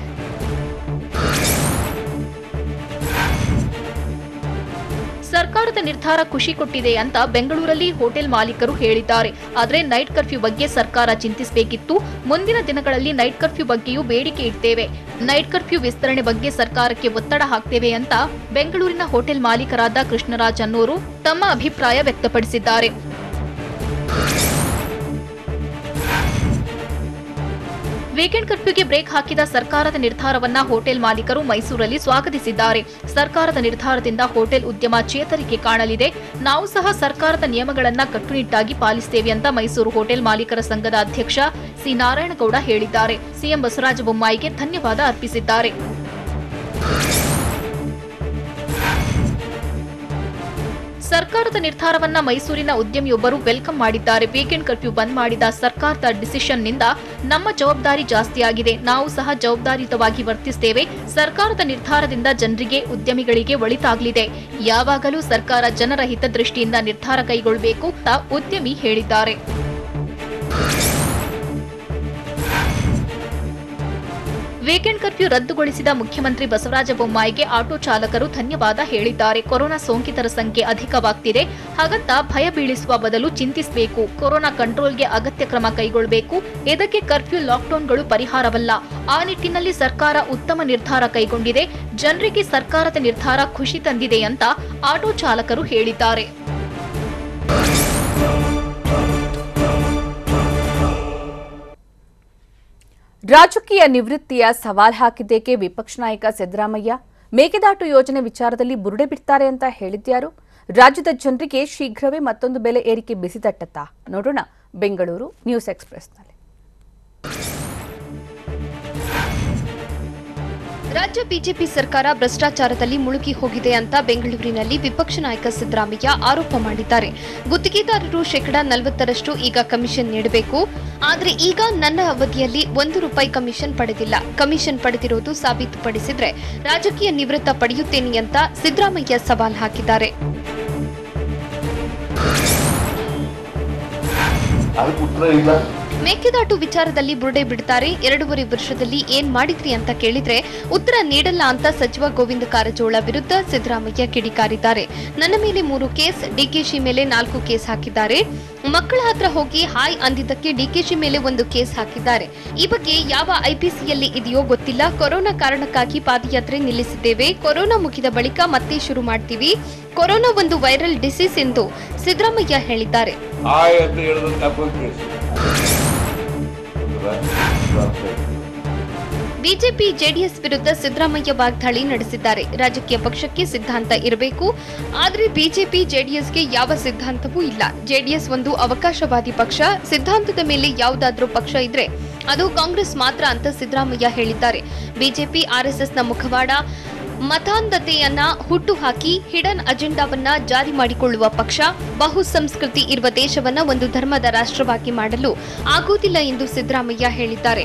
ಸರ್ಕಾರದ ನಿರ್ಧಾರ ಖುಷಿ ಕೊಟ್ಟಿದೆ ಅಂತ ಬೆಂಗಳೂರಲ್ಲಿ ಹೋಟೆಲ್ ಮಾಲೀಕರು ಹೇಳಿದ್ದಾರೆ. ಆದರೆ ನೈಟ್ ಕರ್ಫ್ಯೂ ಬಗ್ಗೆ ಸರ್ಕಾರ ಚಿಂತಿಸಬೇಕಿತ್ತು. ಮುಂದಿನ ದಿನಗಳಲ್ಲಿ ನೈಟ್ ಕರ್ಫ್ಯೂ ಬಗ್ಗೆಯೂ ಬೇಡಿಕೆ ಇಡ್ತೇವೆ. ನೈಟ್ ಕರ್ಫ್ಯೂ ವಿಸ್ತರಣೆ ಬಗ್ಗೆ ಸರ್ಕಾರಕ್ಕೆ ಒತ್ತಡ ಹಾಕ್ತೇವೆ ಅಂತ ಬೆಂಗಳೂರಿನ ಹೋಟೆಲ್ ಮಾಲೀಕರಾದ ಕೃಷ್ಣರಾಜ್ ಅನ್ನೋರು ತಮ್ಮ ಅಭಿಪ್ರಾಯ ವ್ಯಕ್ತಪಡಿಸಿದ್ದಾರೆ. ವೀಕೆಂಡ್ ಕರ್ಫ್ಯೂಗೆ ಬ್ರೇಕ್ ಹಾಕಿದ ಸರ್ಕಾರದ ನಿರ್ಧಾರವನ್ನ ಹೋಟೆಲ್ ಮಾಲೀಕರು ಮೈಸೂರಲ್ಲಿ ಸ್ವಾಗತಿಸಿದ್ದಾರೆ. ಸರ್ಕಾರದ ನಿರ್ಧಾರದಿಂದ ಹೋಟೆಲ್ ಉದ್ಯಮ ಚೇತರಿಕೆ ಕಾಣಲಿದೆ. ನಾವು ಸಹ ಸರ್ಕಾರದ ನಿಯಮಗಳನ್ನ ಕಟ್ಟುನಿಟ್ಟಾಗಿ ಪಾಲಿಸುತ್ತೇವೆ ಅಂತ ಮೈಸೂರು ಹೋಟೆಲ್ ಮಾಲೀಕರ ಸಂಘದ ಅಧ್ಯಕ್ಷ ಸಿ ನಾರಾಯಣಗೌಡ ಹೇಳಿದ್ದಾರೆ. ಸಿಎಂ ಬಸವರಾಜ ಬೊಮ್ಮಾಯಿಗೆ ಧನ್ಯವಾದ ಅರ್ಪಿಸಿದ್ದಾರೆ. ಸರ್ಕಾರದ ನಿರ್ಧಾರವನ್ನ ಮೈಸೂರಿನ ಉದ್ಯಮಿಯೊಬ್ಬರು ವೆಲ್ಕಮ್ ಮಾಡಿದ್ದಾರೆ. ವೀಕೆಂಡ್ ಕರ್ಫ್ಯೂ ಬಂದ್ ಮಾಡಿದ ಸರ್ಕಾರದ ಡಿಸಿಷನ್ನಿಂದ ನಮ್ಮ ಜವಾಬ್ದಾರಿ ಜಾಸ್ತಿಯಾಗಿದೆ. ನಾವು ಸಹ ಜವಾಬ್ದಾರಿಯುತವಾಗಿ ವರ್ತಿಸುತ್ತೇವೆ. ಸರ್ಕಾರದ ನಿರ್ಧಾರದಿಂದ ಜನರಿಗೆ, ಉದ್ಯಮಿಗಳಿಗೆ ಒಳಿತಾಗಲಿದೆ. ಯಾವಾಗಲೂ ಸರ್ಕಾರ ಜನರ ಹಿತದೃಷ್ಟಿಯಿಂದ ನಿರ್ಧಾರ ಕೈಗೊಳ್ಳಬೇಕು ಅಂತ ಉದ್ಯಮಿ ಹೇಳಿದ್ದಾರೆ. ವೀಕೆಂಡ್ ಕರ್ಫ್ಯೂ ರದ್ದುಗೊಳಿಸಿದ ಮುಖ್ಯಮಂತ್ರಿ ಬಸವರಾಜ ಬೊಮ್ಮಾಯಿಗೆ ಆಟೋ ಚಾಲಕರು ಧನ್ಯವಾದ ಹೇಳಿದ್ದಾರೆ. ಕೊರೋನಾ ಸೋಂಕಿತರ ಸಂಖ್ಯೆ ಅಧಿಕವಾಗ್ತಿದೆ, ಹಾಗಂತ ಭಯ ಬೀಳಿಸುವ ಬದಲು ಚಿಂತಿಸಬೇಕು. ಕೊರೋನಾ ಕಂಟ್ರೋಲ್ಗೆ ಅಗತ್ಯ ಕ್ರಮ ಕೈಗೊಳ್ಳಬೇಕು. ಇದಕ್ಕೆ ಕರ್ಫ್ಯೂ, ಲಾಕ್ಡೌನ್ಗಳು ಪರಿಹಾರವಲ್ಲ. ಆ ನಿಟ್ಟಿನಲ್ಲಿ ಸರ್ಕಾರ ಉತ್ತಮ ನಿರ್ಧಾರ ಕೈಗೊಂಡಿದೆ. ಜನರಿಗೆ ಸರ್ಕಾರದ ನಿರ್ಧಾರ ಖುಷಿ ತಂದಿದೆ ಅಂತ ಆಟೋ ಚಾಲಕರು ಹೇಳಿದ್ದಾರೆ. ರಾಜಕೀಯ ನಿವೃತ್ತಿಯ ಸವಾಲ್ ಹಾಕಿದ್ದೇಕೆ ವಿಪಕ್ಷ ನಾಯಕ ಸಿದ್ದರಾಮಯ್ಯ? ಮೇಕೆದಾಟು ಯೋಜನೆ ವಿಚಾರದಲ್ಲಿ ಬುರುಡೆ ಬಿಡ್ತಾರೆ ಅಂತ ಹೇಳಿದ್ಯಾರು? ರಾಜ್ಯದ ಜನರಿಗೆ ಶೀಘ್ರವೇ ಮತ್ತೊಂದು ಬೆಲೆ ಏರಿಕೆ ಬಿಸಿ ತಟ್ಟತ್ತಾ? ನೋಡೋಣ ಬೆಂಗಳೂರು ನ್ಯೂಸ್ ಎಕ್ಸ್‌ಪ್ರೆಸ್‌ನಲ್ಲಿ. ರಾಜ್ಯ ಬಿಜೆಪಿ ಸರ್ಕಾರ ಭ್ರಷ್ಟಾಚಾರದಲ್ಲಿ ಮುಳುಗಿ ಹೋಗಿದೆ ಅಂತ ಬೆಂಗಳೂರಿನಲ್ಲಿ ವಿಪಕ್ಷ ನಾಯಕ ಸಿದ್ದರಾಮಯ್ಯ ಆರೋಪ ಮಾಡಿದ್ದಾರೆ. ಗುತ್ತಿಗೆದಾರರು 40% ಈಗ ಕಮಿಷನ್ ನೀಡಬೇಕು. ಆದರೆ ಈಗ ನನ್ನ ಅವಧಿಯಲ್ಲಿ ₹1 ಕಮಿಷನ್ ಪಡೆದಿಲ್ಲ. ಕಮಿಷನ್ ಪಡೆದಿರೋದು ಸಾಬೀತುಪಡಿಸಿದ್ರೆ ರಾಜಕೀಯ ನಿವೃತ್ತ ಪಡೆಯುತ್ತೇನೆ ಅಂತ ಸಿದ್ದರಾಮಯ್ಯ ಸವಾಲ್ ಹಾಕಿದ್ದಾರೆ. ಮೇಕೆದಾಟು ವಿಚಾರದಲ್ಲಿ ಬುರುಡೆ ಬಿಡ್ತಾರೆ. 2.5 ವರ್ಷದಲ್ಲಿ ಏನ್ ಮಾಡಿದ್ರಿ ಅಂತ ಕೇಳಿದ್ರೆ ಉತ್ತರ ನೀಡಲ್ಲ ಅಂತ ಸಚಿವ ಗೋವಿಂದ ಕಾರಜೋಳ ವಿರುದ್ಧ ಸಿದ್ದರಾಮಯ್ಯ ಕಿಡಿಕಾರಿದ್ದಾರೆ. ನನ್ನ ಮೇಲೆ 3 ಕೇಸ್, ಡಿಕೆಶಿ ಮೇಲೆ 4 ಕೇಸ್ ಹಾಕಿದ್ದಾರೆ. ಮಕ್ಕಳ ಹತ್ರ ಹೋಗಿ ಹಾಯ್ ಅಂದಿದ್ದಕ್ಕೆ ಡಿಕೆಶಿ ಮೇಲೆ 1 ಕೇಸ್ ಹಾಕಿದ್ದಾರೆ. ಈ ಬಗ್ಗೆ ಯಾವ ಐಪಿಸಿಯಲ್ಲಿ ಇದೆಯೋ ಗೊತ್ತಿಲ್ಲ. ಕೊರೋನಾ ಕಾರಣಕ್ಕಾಗಿ ಪಾದಯಾತ್ರೆ ನಿಲ್ಲಿಸಿದ್ದೇವೆ. ಕೊರೋನಾ ಮುಗಿದ ಬಳಿಕ ಮತ್ತೆ ಶುರು ಮಾಡ್ತೀವಿ. ಕೊರೋನಾ ಒಂದು ವೈರಲ್ ಡಿಸೀಸ್ ಎಂದು ಸಿದ್ದರಾಮಯ್ಯ ಹೇಳಿದ್ದಾರೆ. ಬಿಜೆಪಿ ಜೆಡಿಎಸ್ ವಿರುದ್ಧ ಸಿದ್ದರಾಮಯ್ಯ ವಾಗ್ದಾಳಿ ನಡೆಸಿದ್ದಾರೆ. ರಾಜಕೀಯ ಪಕ್ಷಕ್ಕೆ ಸಿದ್ಧಾಂತ ಇರಬೇಕು, ಆದರೆ ಬಿಜೆಪಿ ಜೆಡಿಎಸ್ಗೆ ಯಾವ ಸಿದ್ಧಾಂತವೂ ಇಲ್ಲ. ಜೆಡಿಎಸ್ ಒಂದು ಅವಕಾಶವಾದಿ ಪಕ್ಷ. ಸಿದ್ಧಾಂತದ ಮೇಲೆ ಯಾವುದಾದ್ರೂ ಪಕ್ಷ ಇದ್ರೆ ಅದು ಕಾಂಗ್ರೆಸ್ ಮಾತ್ರ ಅಂತ ಸಿದ್ದರಾಮಯ್ಯ ಹೇಳಿದ್ದಾರೆ. ಬಿಜೆಪಿ ಆರ್ಎಸ್ಎಸ್ನ ಮುಖವಾಡ, ಮತಾಂಧತೆಯನ್ನ ಹುಟ್ಟುಹಾಕಿ ಹಿಡನ್ ಅಜೆಂಡಾವನ್ನ ಜಾರಿ ಮಾಡಿಕೊಳ್ಳುವ ಪಕ್ಷ. ಬಹು ಸಂಸ್ಕೃತಿ ಇರುವ ದೇಶವನ್ನ ಒಂದು ಧರ್ಮದ ರಾಷ್ಟ್ರವಾಗಿ ಮಾಡಲು ಆಗುವುದಿಲ್ಲ ಎಂದು ಸಿದ್ದರಾಮಯ್ಯ ಹೇಳಿದ್ದಾರೆ.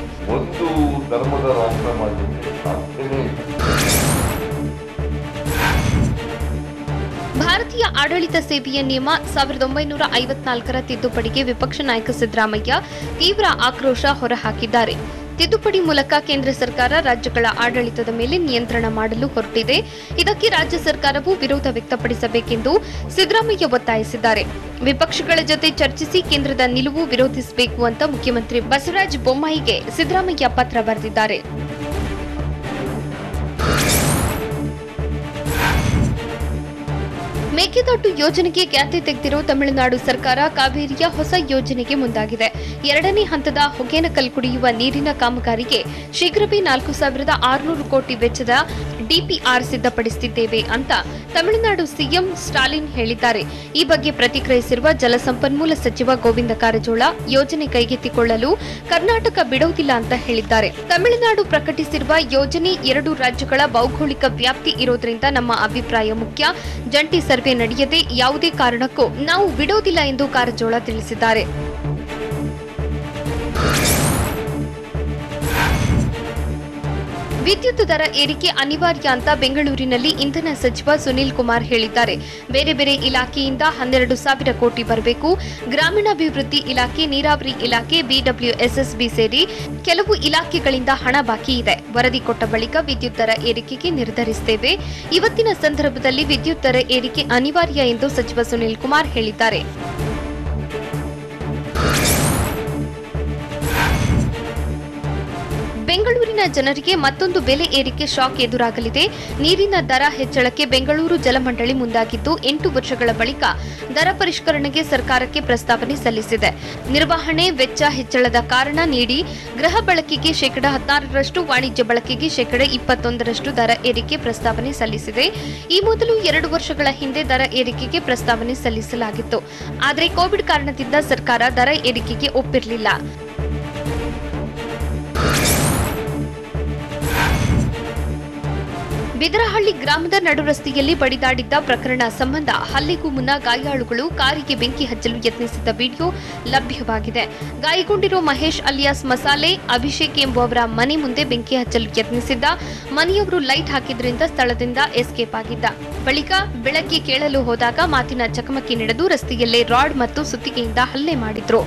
ಭಾರತೀಯ ಆಡಳಿತ ಸೇವೆಯ ನಿಯಮ 1954ರ ತಿದ್ದುಪಡಿಗೆ ವಿಪಕ್ಷ ನಾಯಕ ಸಿದ್ದರಾಮಯ್ಯ ತೀವ್ರ ಆಕ್ರೋಶ ಹೊರಹಾಕಿದ್ದಾರೆ. ತಿದ್ದುಪಡಿ ಮೂಲಕ ಕೇಂದ್ರ ಸರ್ಕಾರ ರಾಜ್ಯಗಳ ಆಡಳಿತದ ಮೇಲೆ ನಿಯಂತ್ರಣ ಮಾಡಲು ಹೊರಟಿದೆ. ಇದಕ್ಕೆ ರಾಜ್ಯ ಸರ್ಕಾರವು ವಿರೋಧ ವ್ಯಕ್ತಪಡಿಸಬೇಕೆಂದು ಸಿದ್ದರಾಮಯ್ಯ ಒತ್ತಾಯಿಸಿದ್ದಾರೆ. ವಿಪಕ್ಷಗಳ ಜೊತೆ ಚರ್ಚಿಸಿ ಕೇಂದ್ರದ ನಿಲುವು ವಿರೋಧಿಸಬೇಕು ಅಂತ ಮುಖ್ಯಮಂತ್ರಿ ಬಸವರಾಜ ಬೊಮ್ಮಾಯಿಗೆ ಸಿದ್ದರಾಮಯ್ಯ ಪತ್ರ ಬರೆದಿದ್ದಾರೆ. ಮೇಕೆದಾಟು ಯೋಜನೆಗೆ ಗ್ಯಾತೆ ತೆಗೆದಿರೋ ತಮಿಳುನಾಡು ಸರ್ಕಾರ ಕಾವೇರಿಯ ಹೊಸ ಯೋಜನೆಗೆ ಮುಂದಾಗಿದೆ. 2ನೇ ಹಂತದ ಹೊಗೇನಕಲ್ ಕುಡಿಯುವ ನೀರಿನ ಕಾಮಗಾರಿಗೆ ಶೀಘ್ರವೇ 4,600 ಕೋಟಿ ವೆಚ್ಚದ ಡಿಪಿಆರ್ ಸಿದ್ಧಪಡಿಸುತ್ತಿದ್ದೇವೆ ಅಂತ ತಮಿಳುನಾಡು ಸಿಎಂ ಸ್ಟಾಲಿನ್ ಹೇಳಿದ್ದಾರೆ. ಈ ಬಗ್ಗೆ ಪ್ರತಿಕ್ರಿಯಿಸಿರುವ ಜಲಸಂಪನ್ಮೂಲ ಸಚಿವ ಗೋವಿಂದ ಕಾರಜೋಳ, ಯೋಜನೆ ಕೈಗೆತ್ತಿಕೊಳ್ಳಲು ಕರ್ನಾಟಕ ಬಿಡುವುದಿಲ್ಲ ಅಂತ ಹೇಳಿದ್ದಾರೆ. ತಮಿಳುನಾಡು ಪ್ರಕಟಿಸಿರುವ ಯೋಜನೆ 2 ರಾಜ್ಯಗಳ ಭೌಗೋಳಿಕ ವ್ಯಾಪ್ತಿ ಇರೋದ್ರಿಂದ ನಮ್ಮ ಅಭಿಪ್ರಾಯ ಮುಖ್ಯ. ಜಂಟಿ ಸರ್ವೆ ನಡೆಯದೆ ಯಾವುದೇ ಕಾರಣಕ್ಕೂ ನಾವು ಬಿಡೋದಿಲ್ಲ ಎಂದು ಕಾರಜೋಳ ತಿಳಿಸಿದ್ದಾರೆ. ವಿದ್ಯುತ್ ದರ ಏರಿಕೆ ಅನಿವಾರ್ಯ ಅಂತ ಬೆಂಗಳೂರಿನಲ್ಲಿ ಇಂಧನ ಸಚಿವ ಸುನೀಲ್ ಕುಮಾರ್ ಹೇಳಿದ್ದಾರೆ. ಬೇರೆ ಬೇರೆ ಇಲಾಖೆಯಿಂದ 12,000 ಕೋಟಿ ಬರಬೇಕು. ಗ್ರಾಮೀಣಾಭಿವೃದ್ಧಿ ಇಲಾಖೆ, ನೀರಾವರಿ ಇಲಾಖೆ, ಬಿಡಬ್ಲ್ಯೂಎಸ್ಎಸ್ಬಿ ಸೇರಿ ಕೆಲವು ಇಲಾಖೆಗಳಿಂದ ಹಣ ಬಾಕಿ ಇದೆ. ವರದಿ ಕೊಟ್ಟ ಬಳಿಕ ವಿದ್ಯುತ್ ದರ ಏರಿಕೆಗೆ ನಿರ್ಧರಿಸುತ್ತೇವೆ. ಇವತ್ತಿನ ಸಂದರ್ಭದಲ್ಲಿ ವಿದ್ಯುತ್ ದರ ಏರಿಕೆ ಅನಿವಾರ್ಯ ಎಂದು ಸಚಿವ ಸುನೀಲ್ ಕುಮಾರ್ ಹೇಳಿದ್ದಾರೆ. ಬೆಂಗಳೂರಿನ ಜನರಿಗೆ ಮತ್ತೊಂದು ಬೆಲೆ ಏರಿಕೆ ಶಾಕ್ ಎದುರಾಗಲಿದೆ. ನೀರಿನ ದರ ಹೆಚ್ಚಳಕ್ಕೆ ಬೆಂಗಳೂರು ಜಲಮಂಡಳಿ ಮುಂದಾಗಿದ್ದು 8 ವರ್ಷಗಳ ಬಳಿಕ ದರ ಪರಿಷ್ಕರಣೆಗೆ ಸರ್ಕಾರಕ್ಕೆ ಪ್ರಸ್ತಾವನೆ ಸಲ್ಲಿಸಿದೆ. ನಿರ್ವಹಣೆ ವೆಚ್ಚ ಹೆಚ್ಚಳದ ಕಾರಣ ನೀಡಿ ಗೃಹ ಬಳಕೆಗೆ %16, ವಾಣಿಜ್ಯ ಬಳಕೆಗೆ %21 ದರ ಏರಿಕೆ ಪ್ರಸ್ತಾವನೆ ಸಲ್ಲಿಸಿದೆ. ಈ ಮೊದಲು 2 ವರ್ಷಗಳ ಹಿಂದೆ ದರ ಏರಿಕೆಗೆ ಪ್ರಸ್ತಾವನೆ ಸಲ್ಲಿಸಲಾಗಿತ್ತು. ಆದರೆ ಕೋವಿಡ್ ಕಾರಣದಿಂದ ಸರ್ಕಾರ ದರ ಏರಿಕೆಗೆ ಒಪ್ಪಿರಲಿಲ್ಲ. ಬಿದರಹಳ್ಳಿ ಗ್ರಾಮದ ನಡು ರಸ್ತೆಯಲ್ಲಿ ಬಡಿದಾಡಿದ್ದ ಪ್ರಕರಣ ಸಂಬಂಧ ಹಲ್ಲೆಗೂ ಮುನ್ನ ಗಾಯಾಳುಗಳು ಕಾರಿಗೆ ಬೆಂಕಿ ಹಚ್ಚಲು ಯತ್ನಿಸಿದ್ದ ವಿಡಿಯೋ ಲಭ್ಯವಾಗಿದೆ. ಗಾಯಗೊಂಡಿರೋ ಮಹೇಶ್ ಅಲಿಯಾಸ್ ಮಸಾಲೆ ಅಭಿಷೇಕ್ ಎಂಬುವವರ ಮನೆ ಮುಂದೆ ಬೆಂಕಿ ಹಚ್ಚಲು ಯತ್ನಿಸಿದ್ದ. ಮನೆಯವರು ಲೈಟ್ ಹಾಕಿದ್ರಿಂದ ಸ್ಥಳದಿಂದ ಎಸ್ಕೇಪ್ ಆಗಿದ್ದ. ಬಳಿಕ ಬೆಳಗ್ಗೆ ಕೇಳಲು ಹೋದಾಗ ಮಾತಿನ ಚಕಮಕಿ ನಡೆದು ರಸ್ತೆಯಲ್ಲೇ ರಾಡ್ ಮತ್ತು ಸುತ್ತಿಗೆಯಿಂದ ಹಲ್ಲೆ ಮಾಡಿದ್ರು.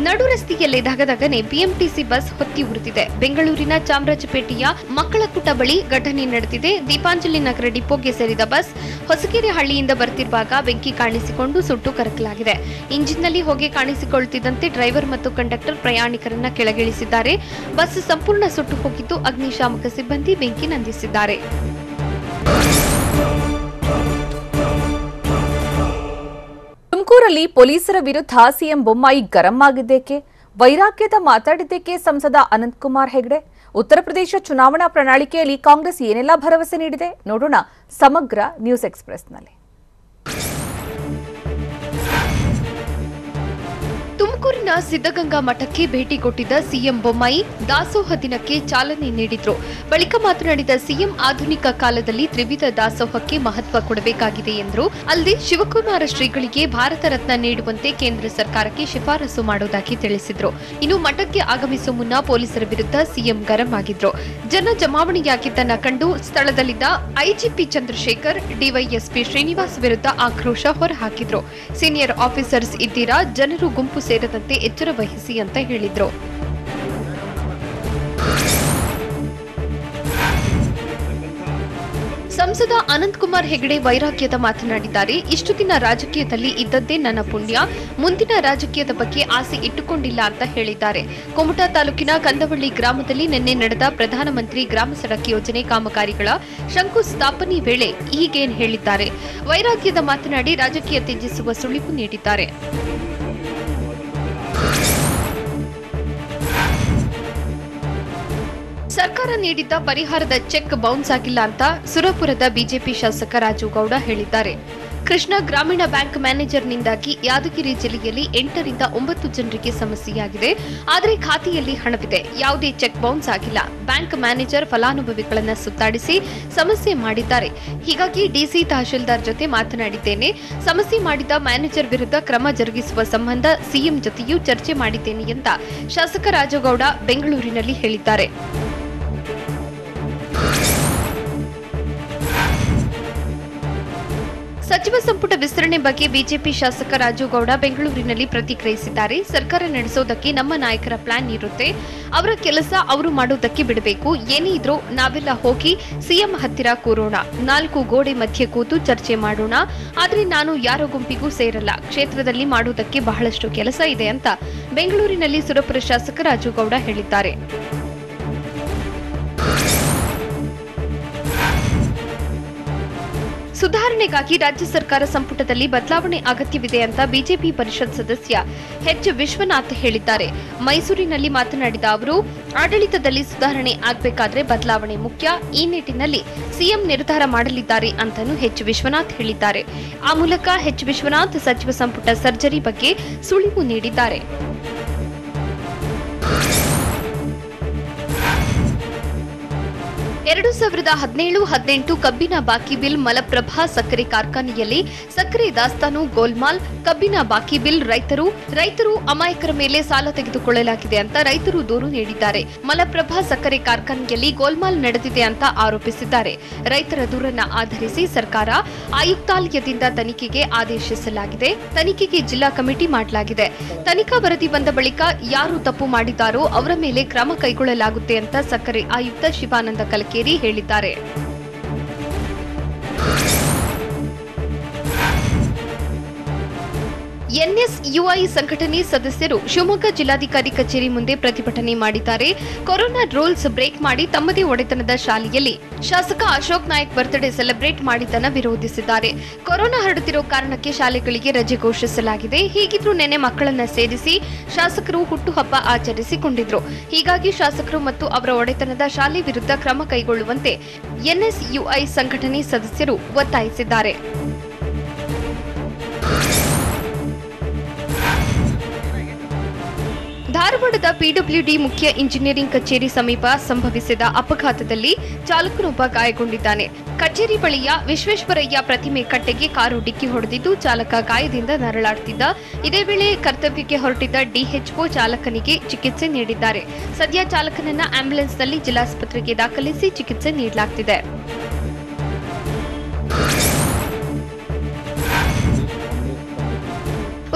ನಡು ರಸ್ತೆಯಲ್ಲಿ ಧಗಧಗನೆ ಬಿಎಂಟಿಸಿ ಬಸ್ ಹೊತ್ತಿ ಉರಿದಿದೆ. ಬೆಂಗಳೂರಿನ ಚಾಮರಾಜಪೇಟೆಯ ಮಕ್ಕಳಕುಟ ಬಳಿ ಘಟನೆ ನಡೆದಿದೆ. ದೀಪಾಂಜಲಿ ನಗರ ಡಿಪೋಗೆ ಸೇರಿದ ಬಸ್ ಹೊಸಕೆರೆ ಹಳ್ಳಿಯಿಂದ ಬರ್ತಿರುವಾಗ ಬೆಂಕಿ ಕಾಣಿಸಿಕೊಂಡು ಸುಟ್ಟು ಕರಕಲಾಗಿದೆ. ಇಂಜಿನ್ನಲ್ಲಿ ಹೊಗೆ ಕಾಣಿಸಿಕೊಳ್ಳುತ್ತಿದ್ದಂತೆ ಡ್ರೈವರ್ ಮತ್ತು ಕಂಡಕ್ಟರ್ ಪ್ರಯಾಣಿಕರನ್ನ ಕೆಳಗಿಳಿಸಿದ್ದಾರೆ. ಬಸ್ ಸಂಪೂರ್ಣ ಸುಟ್ಟು ಹೋಗಿದ್ದು ಅಗ್ನಿಶಾಮಕ ಸಿಬ್ಬಂದಿ ಬೆಂಕಿ ನಂದಿಸಿದ್ದಾರೆ. ತುಮಕೂರಲ್ಲಿ ಪೊಲೀಸರ ವಿರುದ್ಧ ಸಿಎಂ ಬೊಮ್ಮಾಯಿ ಗರಂ ಆಗಿದ್ದೇಕೆ? ವೈರಾಗ್ಯದ ಮಾತಾಡಿದ್ದೇಕೆ ಸಂಸದ ಅನಂತಕುಮಾರ್ ಹೆಗಡೆ? ಉತ್ತರ ಪ್ರದೇಶ ಚುನಾವಣಾ ಪ್ರಣಾಳಿಕೆಯಲ್ಲಿ ಕಾಂಗ್ರೆಸ್ ಏನೆಲ್ಲ ಭರವಸೆ ನೀಡಿದೆ ನೋಡೋಣ ಸಮಗ್ರ ನ್ಯೂಸ್ ಎಕ್ಸ್‌ಪ್ರೆಸ್‌ನಲ್ಲಿ. ತುಮಕೂರಿನ ಸಿದ್ದಗಂಗಾ ಮಠಕ್ಕೆ ಭೇಟಿ ಕೊಟ್ಟಿದ್ದ ಸಿಎಂ ಬೊಮ್ಮಾಯಿ ದಾಸೋಹ ದಿನಕ್ಕೆ ಚಾಲನೆ ನೀಡಿದ್ರು. ಬಳಿಕ ಮಾತನಾಡಿದ ಸಿಎಂ, ಆಧುನಿಕ ಕಾಲದಲ್ಲಿ ತ್ರಿವಿಧ ದಾಸೋಹಕ್ಕೆ ಮಹತ್ವ ಕೊಡಬೇಕಾಗಿದೆ ಎಂದರು. ಅಲ್ಲದೆ ಶಿವಕುಮಾರ ಶ್ರೀಗಳಿಗೆ ಭಾರತ ರತ್ನ ನೀಡುವಂತೆ ಕೇಂದ್ರ ಸರ್ಕಾರಕ್ಕೆ ಶಿಫಾರಸು ಮಾಡುವುದಾಗಿ ತಿಳಿಸಿದ್ರು. ಇನ್ನು ಮಠಕ್ಕೆ ಆಗಮಿಸುವ ಮುನ್ನ ಪೊಲೀಸರ ವಿರುದ್ಧ ಸಿಎಂ ಗರಂ ಆಗಿದ್ರು. ಜನ ಜಮಾವಣೆಯಾಗಿದ್ದನ್ನ ಕಂಡು ಸ್ಥಳದಲ್ಲಿದ್ದ ಐಜಿಪಿ ಚಂದ್ರಶೇಖರ್, ಡಿವೈಎಸ್ಪಿ ಶ್ರೀನಿವಾಸ್ ವಿರುದ್ಧ ಆಕ್ರೋಶ ಹೊರಹಾಕಿದ್ರು. ಸೀನಿಯರ್ ಆಫೀಸರ್ಸ್ ಇದ್ದೀರಾ, ಜನರು ಗುಂಪು ಸೇರದಂತೆ ಎಚ್ಚರ ವಹಿಸಿ ಅಂತ ಹೇಳಿದ್ರು. ಸಂಸದ ಅನಂತಕುಮಾರ್ ಹೆಗಡೆ ವೈರಾಗ್ಯದ ಮಾತನಾಡಿದ್ದಾರೆ. ಇಷ್ಟು ದಿನ ರಾಜಕೀಯದಲ್ಲಿ ಇದ್ದದ್ದೇ ನನ್ನ ಪುಣ್ಯ, ಮುಂದಿನ ರಾಜಕೀಯದ ಬಗ್ಗೆ ಆಸೆ ಇಟ್ಟುಕೊಂಡಿಲ್ಲ ಅಂತ ಹೇಳಿದ್ದಾರೆ. ಕುಮಟಾ ತಾಲೂಕಿನ ಕಂದವಳ್ಳಿ ಗ್ರಾಮದಲ್ಲಿ ನಿನ್ನೆ ನಡೆದ ಪ್ರಧಾನಮಂತ್ರಿ ಗ್ರಾಮ ಸಡಕ್ ಯೋಜನೆ ಕಾಮಗಾರಿಗಳ ಶಂಕುಸ್ಥಾಪನೆ ವೇಳೆ ಹೀಗೇನು ಹೇಳಿದ್ದಾರೆ. ವೈರಾಗ್ಯದ ಮಾತನಾಡಿ ರಾಜಕೀಯ ತ್ಯಜಿಸುವ ಸುಳಿವು ನೀಡಿದ್ದಾರೆ. ಸರ್ಕಾರ ನೀಡಿದ್ದ ಪರಿಹಾರದ ಚೆಕ್ ಬೌನ್ಸ್ ಆಗಿಲ್ಲ ಅಂತ ಸುರಪುರದ ಬಿಜೆಪಿ ಶಾಸಕ ರಾಜು ಗೌಡ ಹೇಳಿದ್ದಾರೆ. ಕೃಷ್ಣ ಗ್ರಾಮೀಣ ಬ್ಯಾಂಕ್ ಮ್ಯಾನೇಜರ್ನಿಂದಾಗಿ ಯಾದಗಿರಿ ಜಿಲ್ಲೆಯಲ್ಲಿ 8 ರಿಂದ 9 ಜನರಿಗೆ ಸಮಸ್ಯೆಯಾಗಿದೆ. ಆದರೆ ಖಾತೆಯಲ್ಲಿ ಹಣವಿದೆ, ಯಾವುದೇ ಚೆಕ್ ಬೌನ್ಸ್ ಆಗಿಲ್ಲ. ಬ್ಯಾಂಕ್ ಮ್ಯಾನೇಜರ್ ಫಲಾನುಭವಿಗಳನ್ನ ಸುತ್ತಾಡಿಸಿ ಸಮಸ್ಯೆ ಮಾಡಿದ್ದಾರೆ. ಹೀಗಾಗಿ ಡಿಸಿ ತಹಶೀಲ್ದಾರ್ ಜೊತೆ ಮಾತನಾಡಿದ್ದೇನೆ. ಸಮಸ್ಯೆ ಮಾಡಿದ ಮ್ಯಾನೇಜರ್ ವಿರುದ್ಧ ಕ್ರಮ ಜರುಗಿಸುವ ಸಂಬಂಧ ಸಿಎಂ ಜೊತೆಯೂ ಚರ್ಚೆ ಮಾಡಿದ್ದೇನೆ ಅಂತ ಶಾಸಕ ರಾಜುಗೌಡ ಬೆಂಗಳೂರಿನಲ್ಲಿ ಹೇಳಿದ್ದಾರೆ. ಸಚಿವ ಸಂಪುಟ ವಿಸ್ತರಣೆ ಬಗ್ಗೆ ಬಿಜೆಪಿ ಶಾಸಕ ರಾಜು ಗೌಡ ಬೆಂಗಳೂರಿನಲ್ಲಿ ಪ್ರತಿಕ್ರಿಯಿಸಿದ್ದಾರೆ. ಸರ್ಕಾರ ನಡೆಸೋದಕ್ಕೆ ನಮ್ಮ ನಾಯಕರ ಪ್ಲಾನ್ ಇರುತ್ತೆ, ಅವರ ಕೆಲಸ ಅವರು ಮಾಡೋದಕ್ಕೆ ಬಿಡಬೇಕು. ಏನೇ ಇದ್ರೂ ನಾವೆಲ್ಲ ಹೋಗಿ ಸಿಎಂ ಹತ್ತಿರ ಕೂರೋಣ, 4 ಗೋಡೆ ಮಧ್ಯೆ ಕೂತು ಚರ್ಚೆ ಮಾಡೋಣ. ಆದ್ರೆ ನಾನು ಯಾರೋ ಗುಂಪಿಗೂ ಸೇರಲ್ಲ, ಕ್ಷೇತ್ರದಲ್ಲಿ ಮಾಡೋದಕ್ಕೆ ಬಹಳಷ್ಟು ಕೆಲಸ ಇದೆ ಅಂತ ಬೆಂಗಳೂರಿನಲ್ಲಿ ಸುರಪುರ ಶಾಸಕ ರಾಜು ಗೌಡ ಹೇಳಿದ್ದಾರೆ. ಸುಧಾರಣೆಗಾಗಿ ರಾಜ್ಯ ಸರ್ಕಾರ ಸಂಪುಟದಲ್ಲಿ ಬದಲಾವಣೆ ಅಗತ್ಯವಿದೆ ಅಂತ ಬಿಜೆಪಿ ಪರಿಷತ್ ಸದಸ್ಯ ಎಚ್ ವಿಶ್ವನಾಥ್ ಹೇಳಿದ್ದಾರೆ. ಮೈಸೂರಿನಲ್ಲಿ ಮಾತನಾಡಿದ ಅವರು, ಆಡಳಿತದಲ್ಲಿ ಸುಧಾರಣೆ ಆಗಬೇಕಾದ್ರೆ ಬದಲಾವಣೆ ಮುಖ್ಯ. ಈ ನಿಟ್ಟಿನಲ್ಲಿ ಸಿಎಂ ನಿರ್ಧಾರ ಮಾಡಲಿದ್ದಾರೆ ಅಂತಾನೂ ಎಚ್ ವಿಶ್ವನಾಥ್ ಹೇಳಿದ್ದಾರೆ. ಆ ಮೂಲಕ ಎಚ್ ವಿಶ್ವನಾಥ್ ಸಚಿವ ಸಂಪುಟ ಸರ್ಜರಿ ಬಗ್ಗೆ ಸುಳಿವು ನೀಡಿದ್ದಾರೆ. 2017-18 ಕಬ್ಬಿನ ಬಾಕಿ ಬಿಲ್ ಮಲಪ್ರಭಾ ಸಕ್ಕರೆ ಕಾರ್ಖಾನೆಯಲ್ಲಿ ಸಕ್ಕರೆ ದಾಸ್ತಾನು ಗೋಲ್ಮಾಲ್, ಕಬ್ಬಿನ ಬಾಕಿ ಬಿಲ್ ರೈತರು ಅಮಾಯಕರ ಮೇಲೆ ಸಾಲ ತೆಗೆದುಕೊಳ್ಳಲಾಗಿದೆ ಅಂತ ರೈತರು ದೂರು ನೀಡಿದ್ದಾರೆ. ಮಲಪ್ರಭಾ ಸಕ್ಕರೆ ಕಾರ್ಖಾನೆಯಲ್ಲಿ ಗೋಲ್ಮಾಲ್ ನಡೆದಿದೆ ಅಂತ ಆರೋಪಿಸಿದ್ದಾರೆ. ರೈತರ ದೂರನ್ನ ಆಧರಿಸಿ ಸರ್ಕಾರ ಆಯುಕ್ತಾಲಯದಿಂದ ತನಿಖೆಗೆ ಆದೇಶಿಸಲಾಗಿದೆ. ತನಿಖೆಗೆ ಜಿಲ್ಲಾ ಕಮಿಟಿ ಮಾಡಲಾಗಿದೆ. ತನಿಖಾ ವರದಿ ಬಂದ ಬಳಿಕ ಯಾರು ತಪ್ಪು ಮಾಡಿದ್ದಾರೋ ಅವರ ಮೇಲೆ ಕ್ರಮ ಕೈಗೊಳ್ಳಲಾಗುತ್ತೆ ಅಂತ ಸಕ್ಕರೆ ಆಯುಕ್ತ ಶಿವಾನಂದ ಕಲಕೇರಿ ಹೇಳಿದ್ದಾರೆ. ಎನ್ಎಸ್ಯುಐ ಸಂಘಟನೆ ಸದಸ್ಯರು ಶಿವಮೊಗ್ಗ ಜಿಲ್ಲಾಧಿಕಾರಿ ಕಚೇರಿ ಮುಂದೆ ಪ್ರತಿಭಟನೆ ಮಾಡಿದ್ದಾರೆ. ಕೊರೋನಾ ರೂಲ್ಸ್ ಬ್ರೇಕ್ ಮಾಡಿ ತಮ್ಮದೇ ಒಡೆತನದ ಶಾಲೆಯಲ್ಲಿ ಶಾಸಕ ಅಶೋಕ್ ನಾಯಕ್ ಬರ್ತ್ಡೇ ಸೆಲೆಬ್ರೇಟ್ ಮಾಡಿದ್ದನ್ನು ವಿರೋಧಿಸಿದ್ದಾರೆ. ಕೊರೋನಾ ಹರಡುತ್ತಿರೋ ಕಾರಣಕ್ಕೆ ಶಾಲೆಗಳಿಗೆ ರಜೆ ಘೋಷಿಸಲಾಗಿದೆ. ಹೀಗಿದ್ರೂ ನೆನೆ ಮಕ್ಕಳನ್ನ ಸೇರಿಸಿ ಶಾಸಕರು ಹುಟ್ಟುಹಬ್ಬ ಆಚರಿಸಿಕೊಂಡಿದ್ರು. ಹೀಗಾಗಿ ಶಾಸಕರು ಮತ್ತು ಅವರ ಒಡೆತನದ ಶಾಲೆ ವಿರುದ್ಧ ಕ್ರಮ ಕೈಗೊಳ್ಳುವಂತೆ ಎನ್ಎಸ್ಯುಐ ಸಂಘಟನೆ ಸದಸ್ಯರು ಒತ್ತಾಯಿಸಿದ್ದಾರೆ. ಧಾರವಾಡದ ಪಿಡಬ್ಲ್ಯೂಡಿ ಮುಖ್ಯ ಇಂಜಿನಿಯರಿಂಗ್ ಕಚೇರಿ ಸಮೀಪ ಸಂಭವಿಸಿದ ಅಪಘಾತದಲ್ಲಿ ಚಾಲಕನೊಬ್ಬ ಗಾಯಗೊಂಡಿದ್ದಾನೆ. ಕಚೇರಿ ಬಳಿಯ ವಿಶ್ವೇಶ್ವರಯ್ಯ ಪ್ರತಿಮೆ ಕಟ್ಟೆಗೆ ಕಾರು ಡಿಕ್ಕಿ ಹೊಡೆದಿದ್ದು ಚಾಲಕ ಗಾಯದಿಂದ ನರಳಾಡುತ್ತಿದ್ದ. ಇದೇ ವೇಳೆ ಕರ್ತವ್ಯಕ್ಕೆ ಹೊರಟಿದ್ದ ಡಿಎಚ್ಒ ಚಾಲಕನಿಗೆ ಚಿಕಿತ್ಸೆ ನೀಡಿದ್ದಾರೆ. ಸದ್ಯ ಚಾಲಕನನ್ನ ಆಂಬ್ಯುಲೆನ್ಸ್ನಲ್ಲಿ ಜಿಲ್ಲಾಸ್ಪತ್ರೆಗೆ ದಾಖಲಿಸಿ ಚಿಕಿತ್ಸೆ ನೀಡಲಾಗುತ್ತಿದೆ.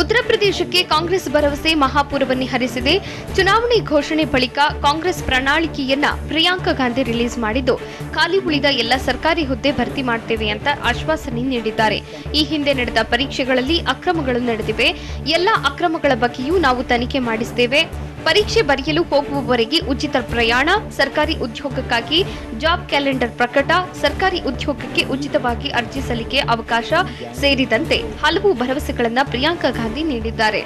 ಉತ್ತರ ಪ್ರದೇಶಕ್ಕೆ ಕಾಂಗ್ರೆಸ್ ಭರವಸೆ ಮಹಾಪೂರವನ್ನೇ ಹರಿಸಿದೆ. ಚುನಾವಣೆ ಘೋಷಣೆ ಬಳಿಕ ಕಾಂಗ್ರೆಸ್ ಪ್ರಣಾಳಿಕೆಯನ್ನ ಪ್ರಿಯಾಂಕಾ ಗಾಂಧಿ ರಿಲೀಸ್ ಮಾಡಿದ್ದು, ಖಾಲಿ ಉಳಿದ ಎಲ್ಲ ಸರ್ಕಾರಿ ಹುದ್ದೆ ಭರ್ತಿ ಮಾಡ್ತೇವೆ ಅಂತ ಆಶ್ವಾಸನೆ ನೀಡಿದ್ದಾರೆ. ಈ ಹಿಂದೆ ನಡೆದ ಪರೀಕ್ಷೆಗಳಲ್ಲಿ ಅಕ್ರಮಗಳು ನಡೆದಿವೆ. ಎಲ್ಲ ಅಕ್ರಮಗಳ ಬಗ್ಗೆಯೂ ನಾವು ತನಿಖೆ ಮಾಡಿಸ್ತೇವೆ. ಪರೀಕ್ಷೆ ಬರೆಯಲು ಹೋಗುವವರೆಗೆ ಉಚಿತ ಪ್ರಯಾಣ, ಸರ್ಕಾರಿ ಉದ್ಯೋಗಕ್ಕಾಗಿ ಜಾಬ್ ಕ್ಯಾಲೆಂಡರ್ ಪ್ರಕಟ, ಸರ್ಕಾರಿ ಉದ್ಯೋಗಕ್ಕೆ ಉಚಿತವಾಗಿ ಅರ್ಜಿ ಸಲ್ಲಿಕೆ ಅವಕಾಶ ಸೇರಿದಂತೆ ಹಲವು ಭರವಸೆಗಳನ್ನು ಪ್ರಿಯಾಂಕಾ ಗಾಂಧಿ ನೀಡಿದ್ದಾರೆ.